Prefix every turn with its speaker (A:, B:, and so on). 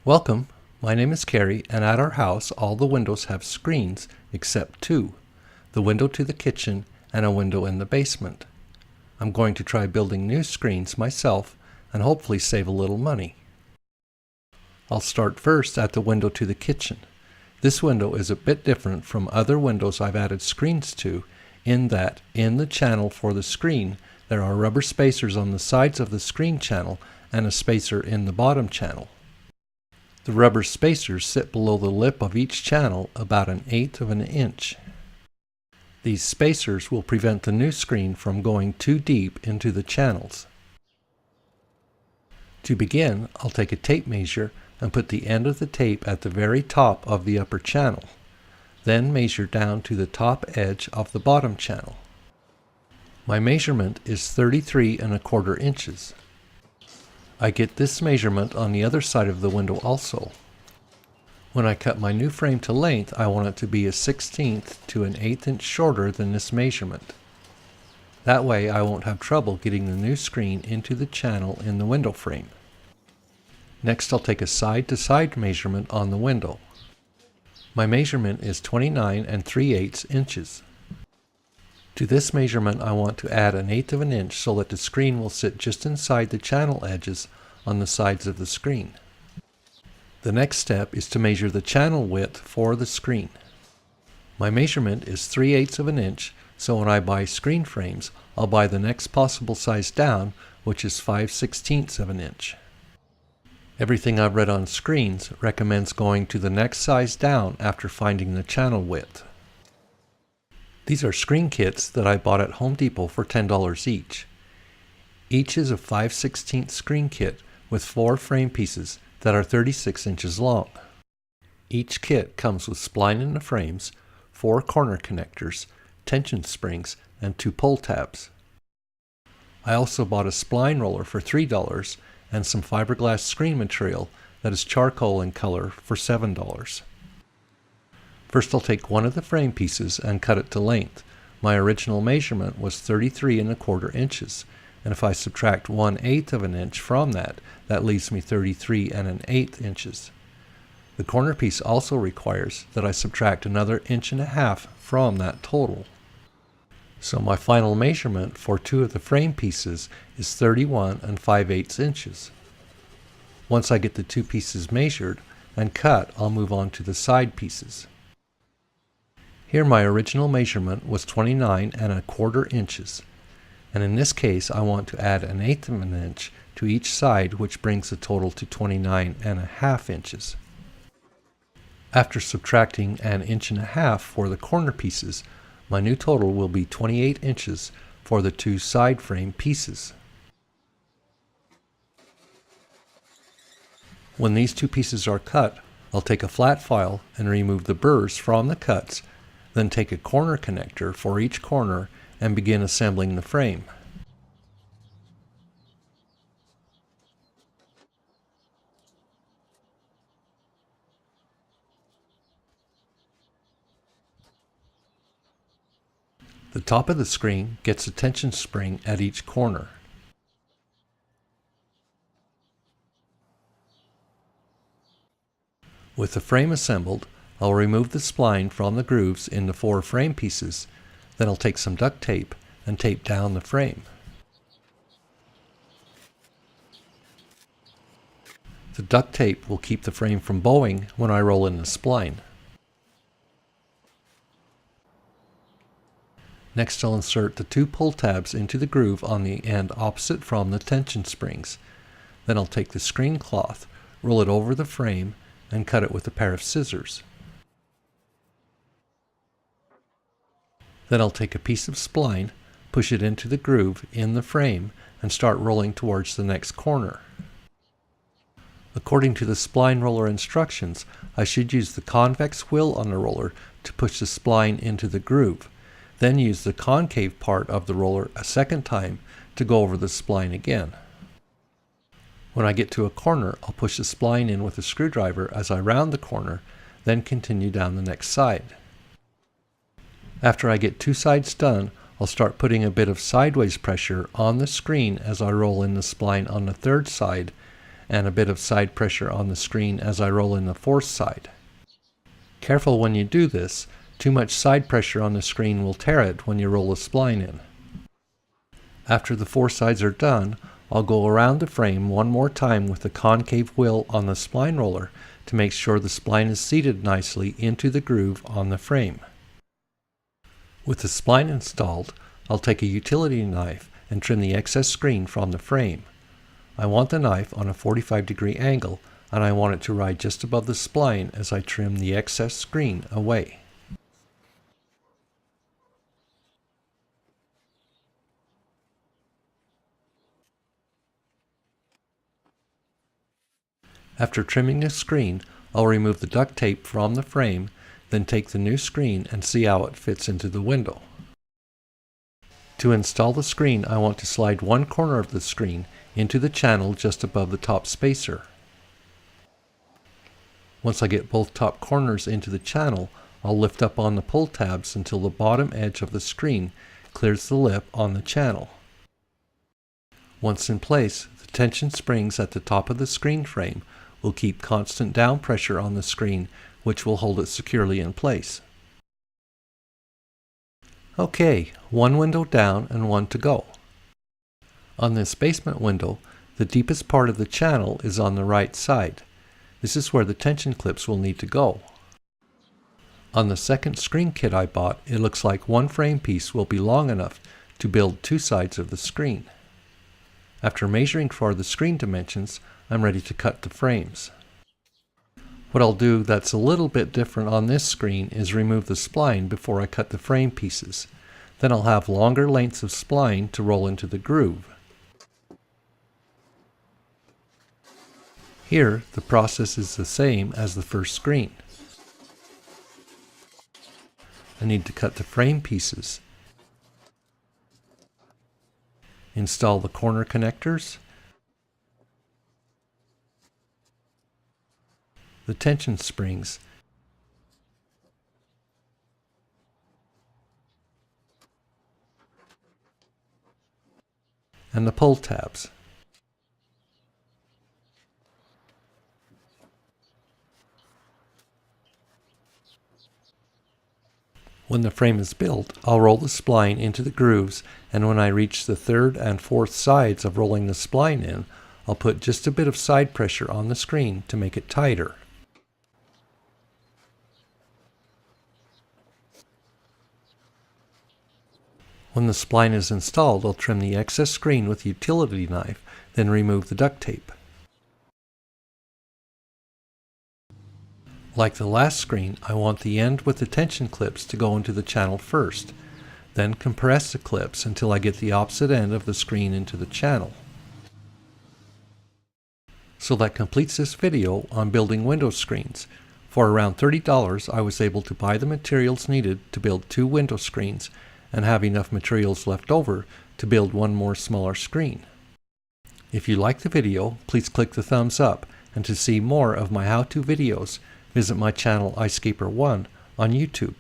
A: Welcome, my name is Carrie, and at our house all the windows have screens except two, the window to the kitchen and a window in the basement. I'm going to try building new screens myself and hopefully save a little money. I'll start first at the window to the kitchen. This window is a bit different from other windows I've added screens to in that in the channel for the screen there are rubber spacers on the sides of the screen channel and a spacer in the bottom channel. The rubber spacers sit below the lip of each channel about 1/8 of an inch. These spacers will prevent the new screen from going too deep into the channels. To begin, I'll take a tape measure and put the end of the tape at the very top of the upper channel. Then measure down to the top edge of the bottom channel. My measurement is 33¼ inches. I get this measurement on the other side of the window also. When I cut my new frame to length, I want it to be 1/16 to 1/8 inch shorter than this measurement. That way I won't have trouble getting the new screen into the channel in the window frame. Next I'll take a side-to-side measurement on the window. My measurement is 29 3/8 inches. To this measurement I want to add 1/8 of an inch so that the screen will sit just inside the channel edges on the sides of the screen. The next step is to measure the channel width for the screen. My measurement is 3/8 of an inch, so when I buy screen frames I'll buy the next possible size down, which is 5/16 of an inch. Everything I've read on screens recommends going to the next size down after finding the channel width. These are screen kits that I bought at Home Depot for $10 each. Each is a 5/16 screen kit with 4 frame pieces that are 36 inches long. Each kit comes with spline in the frames, 4 corner connectors, tension springs, and 2 pull tabs. I also bought a spline roller for $3 and some fiberglass screen material that is charcoal in color for $7. First I'll take one of the frame pieces and cut it to length. My original measurement was 33¼ inches, and if I subtract 1/8 of an inch from that, that leaves me 33 1/8 inches. The corner piece also requires that I subtract another 1.5 inches from that total. So my final measurement for 2 of the frame pieces is 31 5/8 inches. Once I get the 2 pieces measured and cut, I'll move on to the side pieces. Here my original measurement was 29¼ inches, and in this case I want to add 1/8 of an inch to each side, which brings the total to 29½ inches. After subtracting 1.5 inches for the corner pieces, my new total will be 28 inches for the 2 side frame pieces. When these 2 pieces are cut, I'll take a flat file and remove the burrs from the cuts, then take a corner connector for each corner and begin assembling the frame. The top of the screen gets a tension spring at each corner. With the frame assembled, I'll remove the spline from the grooves in the 4 frame pieces, then I'll take some duct tape and tape down the frame. The duct tape will keep the frame from bowing when I roll in the spline. Next I'll insert the 2 pull tabs into the groove on the end opposite from the tension springs. Then I'll take the screen cloth, roll it over the frame, and cut it with a pair of scissors. Then I'll take a piece of spline, push it into the groove in the frame, and start rolling towards the next corner. According to the spline roller instructions, I should use the convex wheel on the roller to push the spline into the groove, then use the concave part of the roller a second time to go over the spline again. When I get to a corner, I'll push the spline in with a screwdriver as I round the corner, then continue down the next side. After I get 2 sides done, I'll start putting a bit of sideways pressure on the screen as I roll in the spline on the 3rd side, and a bit of side pressure on the screen as I roll in the fourth side. Careful when you do this, too much side pressure on the screen will tear it when you roll the spline in. After the four sides are done, I'll go around the frame one more time with the concave wheel on the spline roller to make sure the spline is seated nicely into the groove on the frame. With the spline installed, I'll take a utility knife and trim the excess screen from the frame. I want the knife on a 45-degree angle, and I want it to ride just above the spline as I trim the excess screen away. After trimming the screen, I'll remove the duct tape from the frame, then take the new screen and see how it fits into the window. To install the screen, I want to slide one corner of the screen into the channel just above the top spacer. Once I get both top corners into the channel, I'll lift up on the pull tabs until the bottom edge of the screen clears the lip on the channel. Once in place, the tension springs at the top of the screen frame will keep constant down pressure on the screen, which will hold it securely in place. Okay, one window down and one to go. On this basement window, the deepest part of the channel is on the right side. This is where the tension clips will need to go. On the second screen kit I bought, it looks like one frame piece will be long enough to build two sides of the screen. After measuring for the screen dimensions, I'm ready to cut the frames. What I'll do that's a little bit different on this screen is remove the spline before I cut the frame pieces. Then I'll have longer lengths of spline to roll into the groove. Here, the process is the same as the first screen. I need to cut the frame pieces, install the corner connectors, the tension springs, and the pull tabs. When the frame is built, I'll roll the spline into the grooves, and when I reach the third and fourth sides of rolling the spline in, I'll put just a bit of side pressure on the screen to make it tighter. When the spline is installed, I'll trim the excess screen with a utility knife, then remove the duct tape. Like the last screen, I want the end with the tension clips to go into the channel first, then compress the clips until I get the opposite end of the screen into the channel. So that completes this video on building window screens. For around $30, I was able to buy the materials needed to build 2 window screens and have enough materials left over to build one more smaller screen. If you liked the video, please click the thumbs up, and to see more of my how-to videos, visit my channel iScaper1 on YouTube.